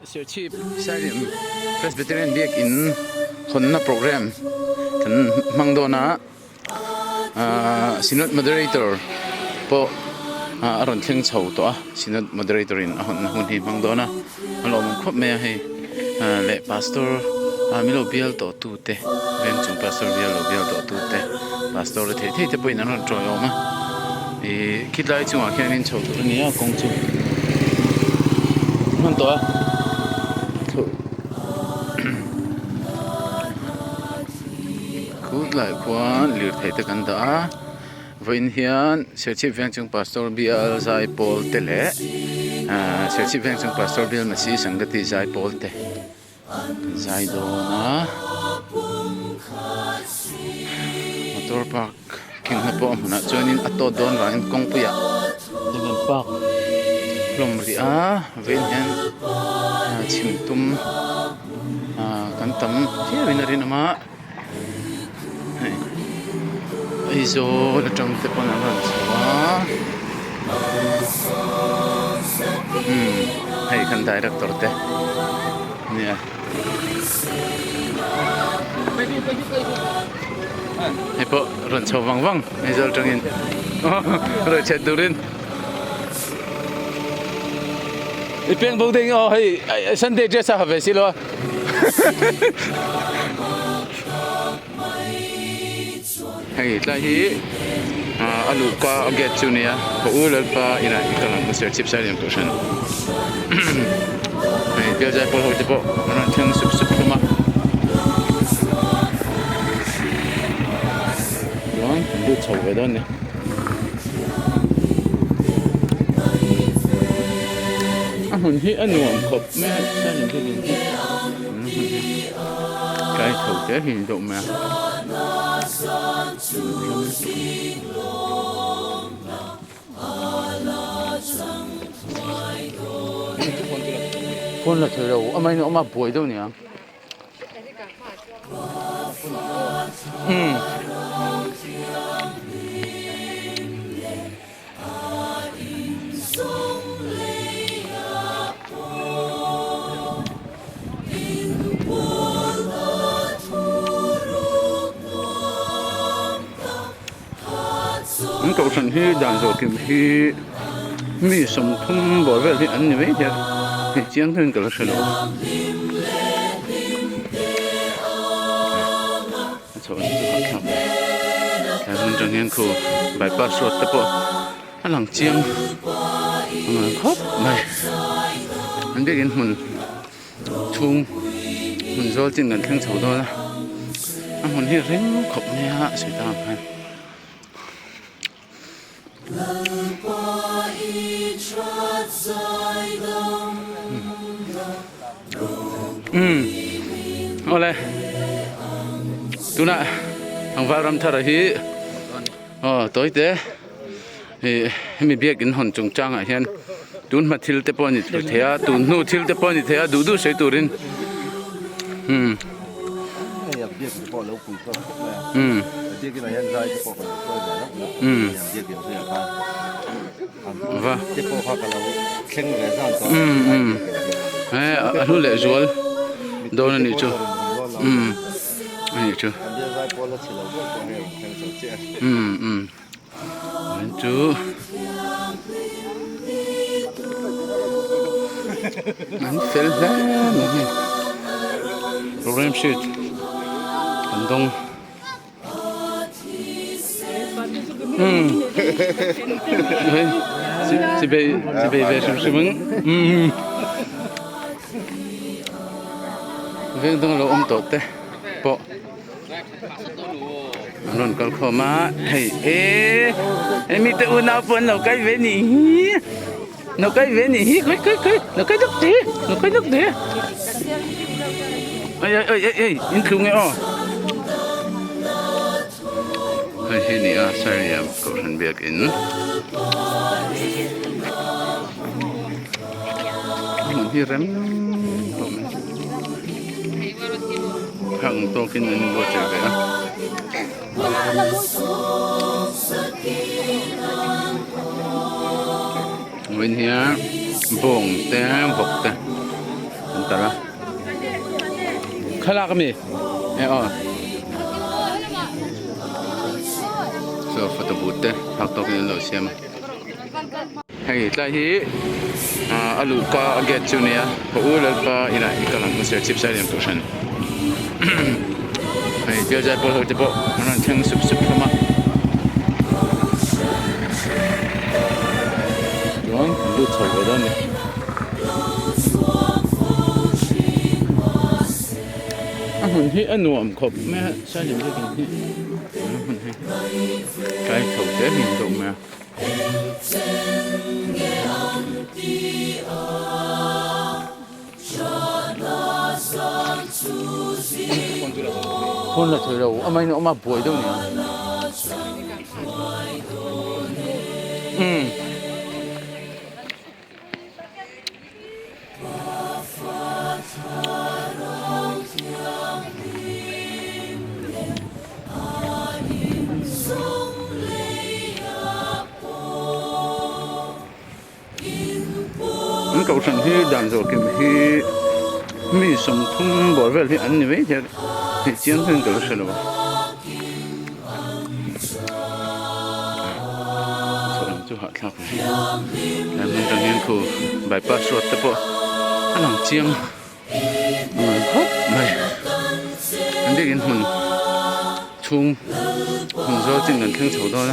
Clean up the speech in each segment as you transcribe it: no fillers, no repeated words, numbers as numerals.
Serchhip Sialiam Presbyterian Biak in hawn program kan mangdona synod moderator po aron theng chho to synod moderator in hawn hi mangdona alom khop me he le pastor milo bial to tu te vem chung pastor bial to tu te pastor the te poin an troi oma e kitlai chung a khianin chho tu ni a kong chu man to cút lại quan liệt thấy tất cả đó với hiện Serchhip vang chung pastor Biak zai Paul te le Serchhip vang chung pastor Biak mà si sangati zai Paul te zai do na motor park king na po na joinin ato don ra in kong puya dengan park lom ria với hiện chim tum kan tam thi vinarin ama izo la trong te pon ran chwa hay kan director te nia hay po ran chwa wang wang izo trong in rồi chat durin ipeng bo ding oh hey Sunday dress up have silo hay là hi alu pa get chunia ko ulal pa ina ikalang Serchhip Sialiam portion hay dia jai pol ho tipo ran theng sup sup kuma don du chau ve don ne hun hi anuam khop me Sialiam ke din cái thầu tế hình động mà con là thời đầu ông ấy nó mà buổi đâu nhỉ cậu thần hi đàn rồi kìm hi mi sống thum bỏ về thì ăn như vậy thì chiang hơn cả là sờ đầu cho anh giúp học học cái dân trong nghiên cứu bài pa suốt tập bộ anh làm chiang anh khóc này anh biết cái hồn thung hồn do trên ngân thang sầu đó là anh hồn hi rinh khóc nha sự tam hay ole tu na ang varam thara hi tối te hi mi biak in hon chung chang a hian tun ma thil te pon ni thea tu nu thil te pon ni thea du du sei turin và anh lệ rồi đâu là nhỉ chú nhỉ chú chú anh phê lên program shoot anh đông chị bị về sum về đông là ôm tốt thế bộ luôn còn khó mà hey em mi tự nào phân nào cái về nhỉ nào cái về nhỉ cái nào cái nước thế ơi in khung nghe Hi ni Sialiam ko san Biak in hi rem hằng to kinh anh vô trở về mình here bông té vọc té anh ta ra khai cái gì so photo booth té học to kinh anh xem hay tại hi alu ka get chunia ko ulal pa ina ikalang Serchhip Sialiam tuition hay dia jai pol hote po nan thang sup thama don lu chol ve don hun hi anuam khop me Sialiam le kin hi hun hi kai thau te min do me phun là thôi đâu, anh nó mà bồi đâu nhỉ? Anh cậu sẵn hi đàn rồi kìm hi mi sống thung bỏ về thì anh như vậy thì chiến thương cậu sẽ đâu thôi chú họ thắc làm nên trong nghiên cứu bài password tập bộ anh làm chiêng hấp mày anh biết cái hồn chung hồn do chính là thương xấu đó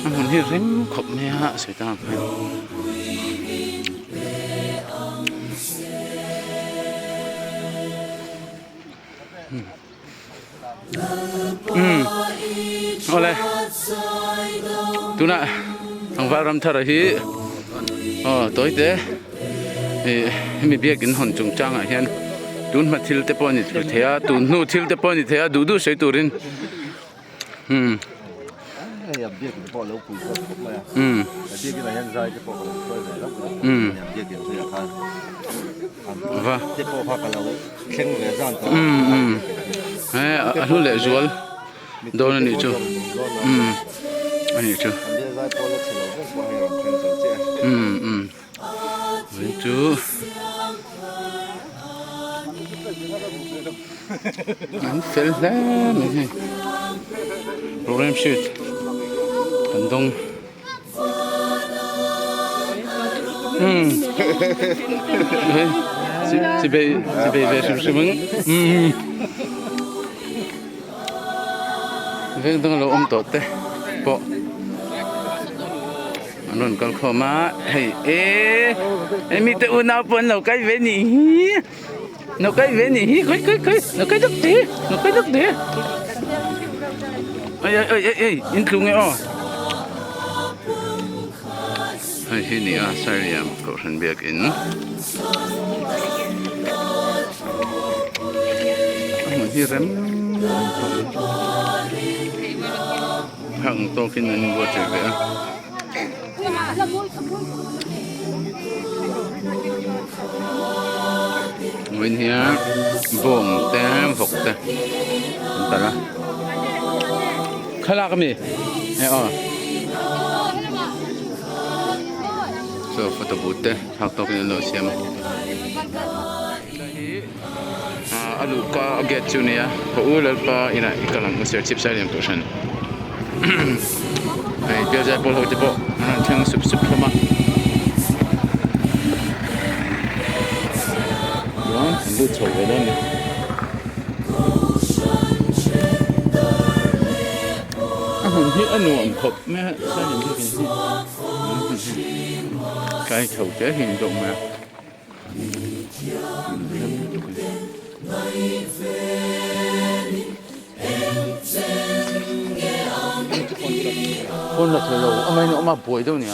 anh hồn hi rím khóc mẹ hạ sẽ ta Oleh, tu nak ang varam thara hi, tối thế, mi biak in hon chung chang à hiền, tun mà thil te poni thế à, tun nu thil te poni thế à, du sei turin, biak te po lo pui ko ma, biak cái này hiện tại te po ko ko le lo, biak cái này kan, va, te po ha ka lo, khen về gian to, lu lệ ruột, đâu là nhỉ chú, anh nhỉ chú, vậy chú, anh phê lắm, program shoot, thành đông, chị bé về sum về đang lo tốt thế, bộ, anh luôn còn khó mà, hey, em mi tự nào buồn nào cái về nhỉ, nào cái về nhỉ, cái, nào cái đất thế, ê, in chung nghe hay hi ni Sialiam cậu sân Biak in, anh hi rem hằng to kinh anh vô trở về mình here bông té vọc té ta ra khai cái gì so photo booth te học to kinh lo xem alu ka get chunia ko ulal pa ina ikalang Serchhip Sialiam tuition hay dia jai pol hote po nan thang sup thama don lu chol ve don hun hi anuam khop me Sialiam le kin hi cái thầu chế hiện tượng mà con là thời đầu ông ấy nó mà bồi đâu nhỉ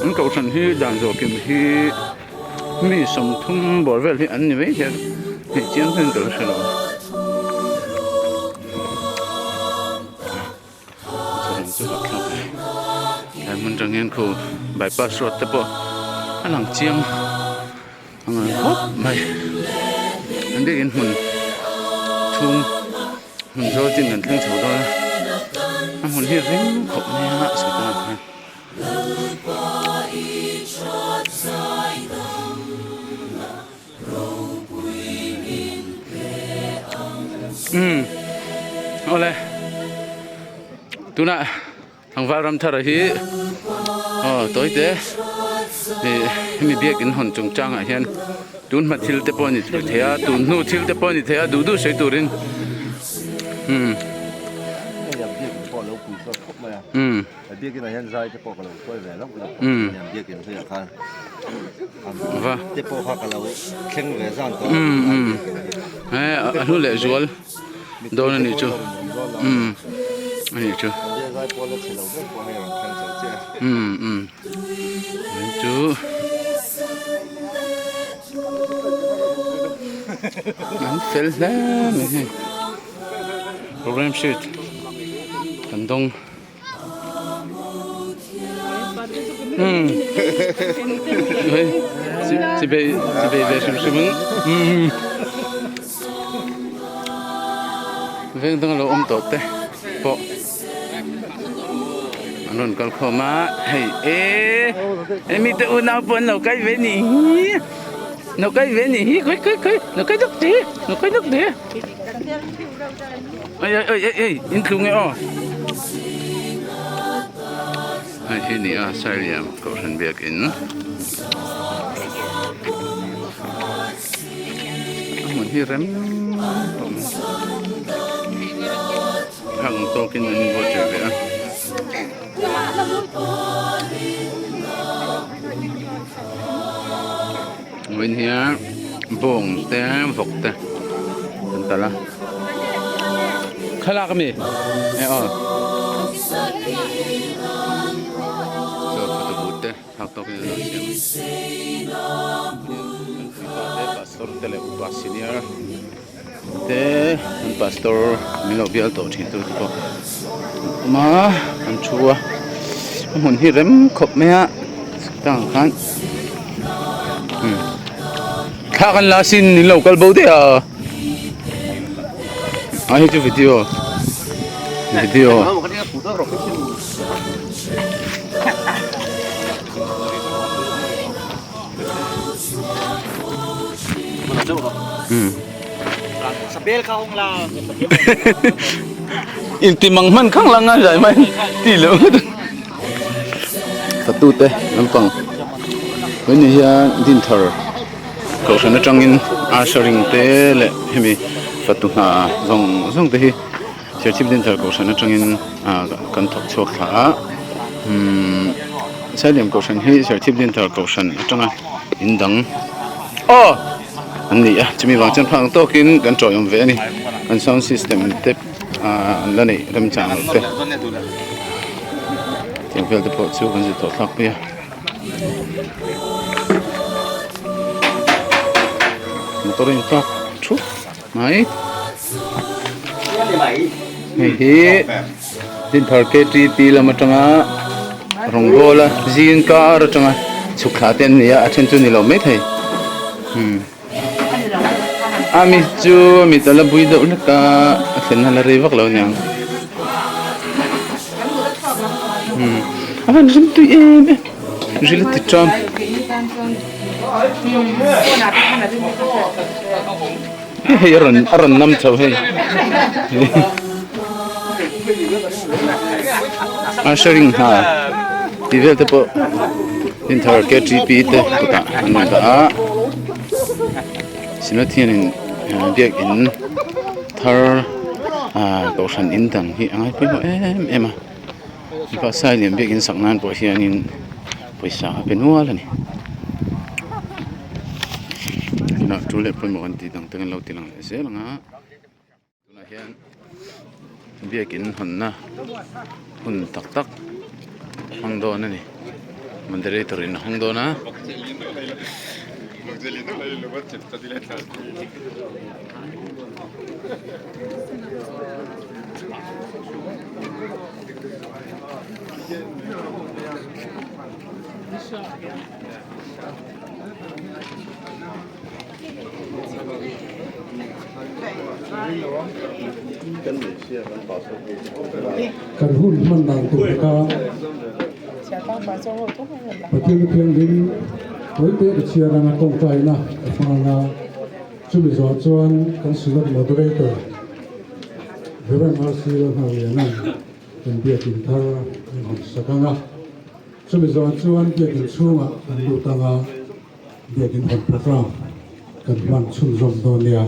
anh cậu sẵn hi đàn dò kìm hi mi sống thum bỏ về thì anh như vậy thì chiến thân cậu sẵn rồi cho nên chú học cái mình chẳng nghiên cứu bài password tập bộ anh làm chiêng anh hop mày anh biết in hồn thum hồn rồi trên ngân thương chầu đó anh hồn hi rinh khóc mẹ hạ sự ta ole tu na thằng vào ram thara hi tối thế thì mi biak in hon chung chang a hian tun ma thil te pon ni thea tun nu thil te pon ni thea du du sei turin biết cái này hiện tại cái bộ cái lâu về lắm nhằm biết cái này khăn tiếp bộ khác cái lâu khen về gian có anh hú lệ ruột đâu là này chú này chú chú anh phê lắm program shoot thành đông chị bị về sum về đang lo tốt thế bộ anh còn không mà hey em mi tự nào buồn nào cái về nhỉ nào cái về nhỉ cái nào cái nước thế ê in không nghe hi ni a Sialiam cậu sân Biak in mình hi rem hàng to kinh anh vô chơi vậy mình hi bông té vọc té ta la khai la cái gì học tập cái gì pastor tele senior te pastor milo bial to thi tu ko ma an chua mun hi rem khop me a tang khan kha kan la sin ni local bo de a ai chu video Sabel ka hong la. Inti mangman khang lang nga jai mai ti lo tatu te lampang when ya din thar ko sana changin ashering te le hemi fatu ha zong te hi Serchhip din thar ko sana changin kan thok chok tha Sialiam ko san hi Serchhip din thar ko san changa indang anh đi à, chỉ mình vàng chân phẳng to kín gần trội ông vẽ này, gần sound system tép lần này đâm chạm tép, tiếng phèo tép bộ chú gần gì tốt lắm bây motor ini tak, chú, mai, hi, din thar ke TP là một trong á, rong là zin car trong á, chụp khá tiền này à, trên trên này lâu mấy thầy, ami chu mi tala bui do na ka sen hala re vak lo nyang avan sim tu em jile ti cham hey aran nam chau hey sharing ha tivel te po inter ke gp te ta na da xin thiên Biak in thar cầu sân in tầng hi ai phải nói em à và Sialiam Biak in sẵn nan bộ hiền in paysa bên hoa là nè nó chú lệ phải một anh tí tầng tầng lâu tí lăng sẽ là ngã là hiền Biak in hòn na hòn tắc tắc hòn đô này moderator in hong do na kan hun man dang tu ka patil phiang din với tế được chia ra là công khai na phần là chuẩn bị rồi chuan kan silot moderator Reverend Marcy là hào liền na kan bia tin thar hon sakanga chuẩn bị rồi chuan bia tin chunga kan lu tanga bia tin hon program kan man chun rom do nia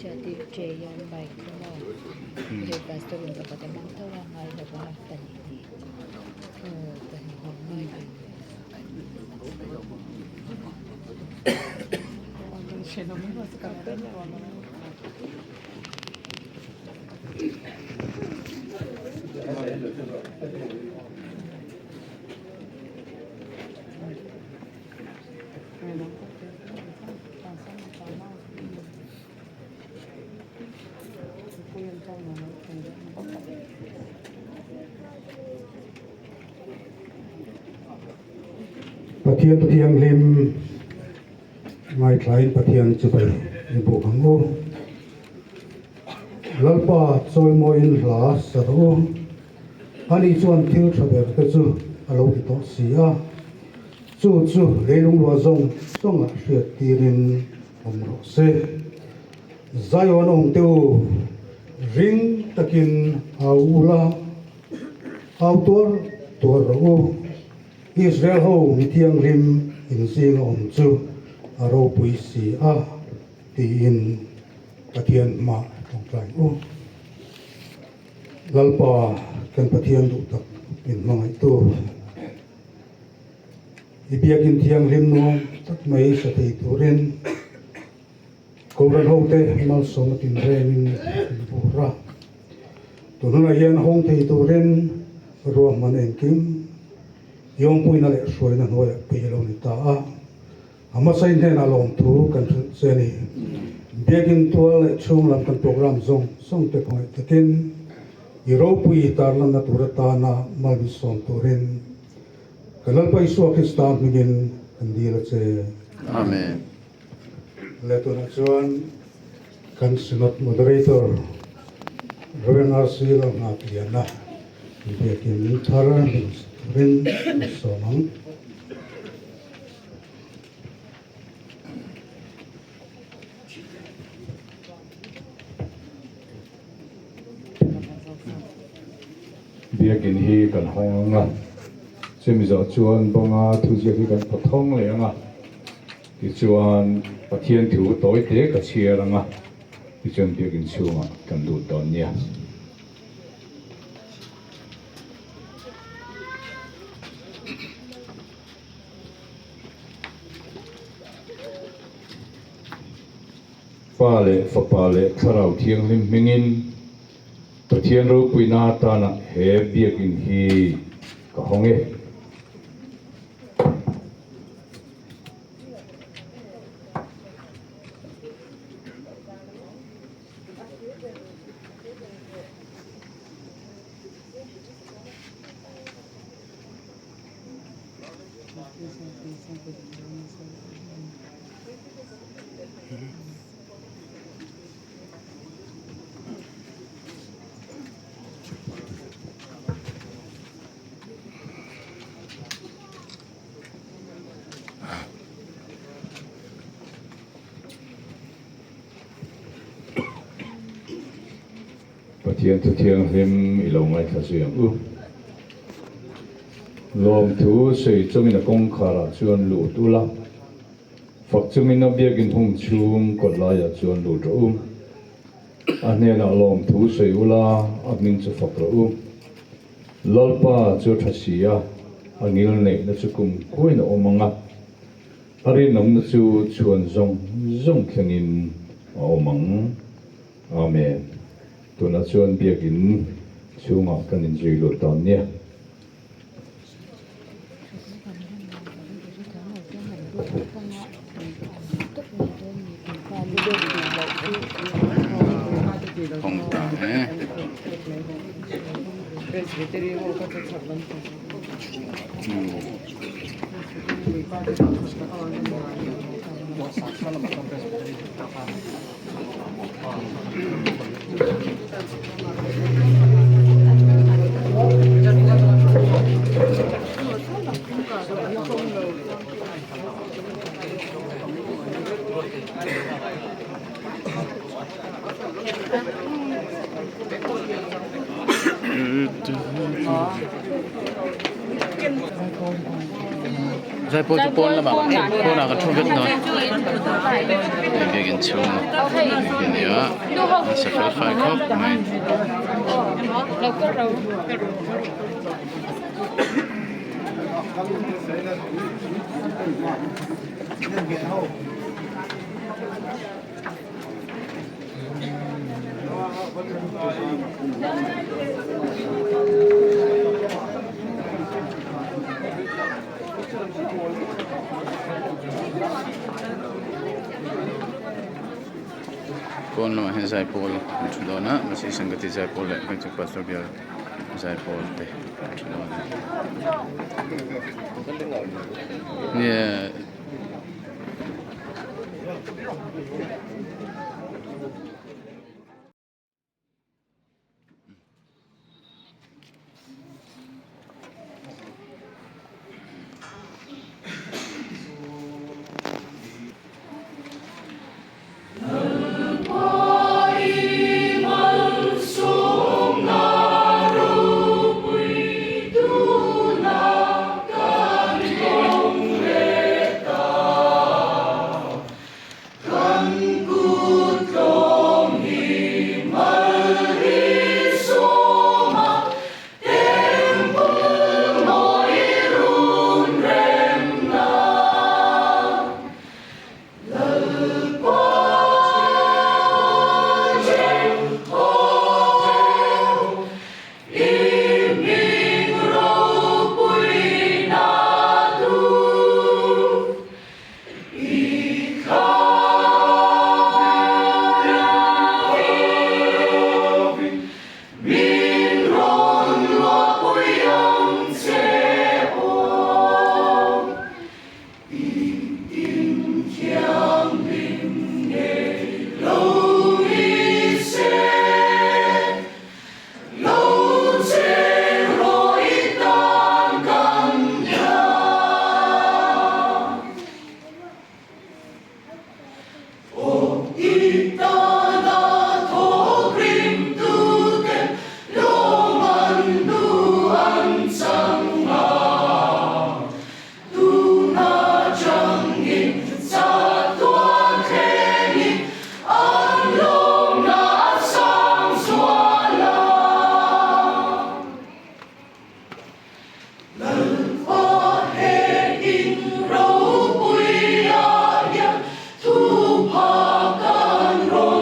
Serchhip baik semua. Jadi pastor untuk kata mantau yang ada bahkan ini. Tadi hormat. Orang Cina memang sekarang Pathian lim mai thlain pathian chupai bu hango lalpa choi mo in la saro ani chuan thil thaber te chu alo ti to sia chu leilung lo zong songa hriat tirin omro se zayon ong teu ring takin aula autor tor ro Israel ho mithiang rim in sing om chu aro pui si a ti in pathian ma tong trai u lalpa kan pathian du tak in mangai tu ibiak in thiang rim no tak mai sa thei turin koran ho te mal som tin remin bura tununa yan hong thei turin ro man en kim yong pui na le soi na noi pe lo ni ta a ama sai ne na lom thu kan se ni begin to le chung lam kan program zong song te khoi te ken iro pui tar lam na tur ta na mal bi som turin kalal pai so kristan migin kan di la che amen le to na chuan kan sinot moderator Reverend Marcy la na piana begin thara Rin somang biakin hi kan hoanga chemi zo chuan bonga thuji hi kan pathong lenga ti chuan pathian thu toi te ka chiaranga ti chuan biakin chunga kan du ton nia Fapale tharau thiang lim mingin pathian ro puina ta na he biakin hi ka honge pathian tu thiang hlim ilo ngai tha siang u lom thu sei chungin a kong khara chuan lu tu la fak chungin a biakin hung chung kot lai a chuan lu ro a hnen a lom thu sei ula a ning chu fak ro lalpa chu tha sia a ngil nei na chu kum koina omanga ari nam na chu chuan zong khengin omang amen tuna chuan biakin chunga kanin jilo ton nia Hong ta Presbyterian ko sa sabon ko. Zai po chu pon la ma po na ka thu vet no ge gen chu ge ne ya sa fa fa khop mai pon lo hen zai pol chu do na ma si sangati zai pol le ka chu pastor bia zai pol te chu do na yeah Hãy subscribe cho kênh Ghiền Mì Gõ để không bỏ lỡ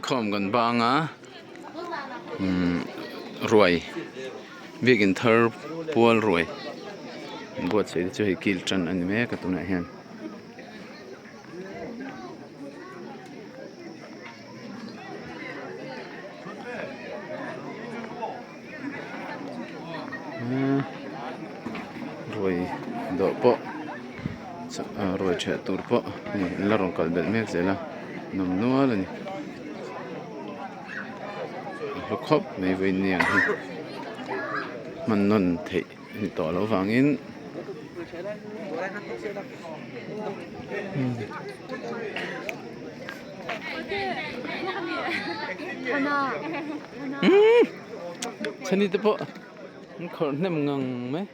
khom gan banga ruai begin thar pual ruai buat sei chu hi kil tran ani me ka tuna hian ruai do po ruai che tur po ni la rong kal bel mek zela nom nual ani khop mai ve ni hi man non thei ni to lo wangin chani te po khổ nem ngang mấy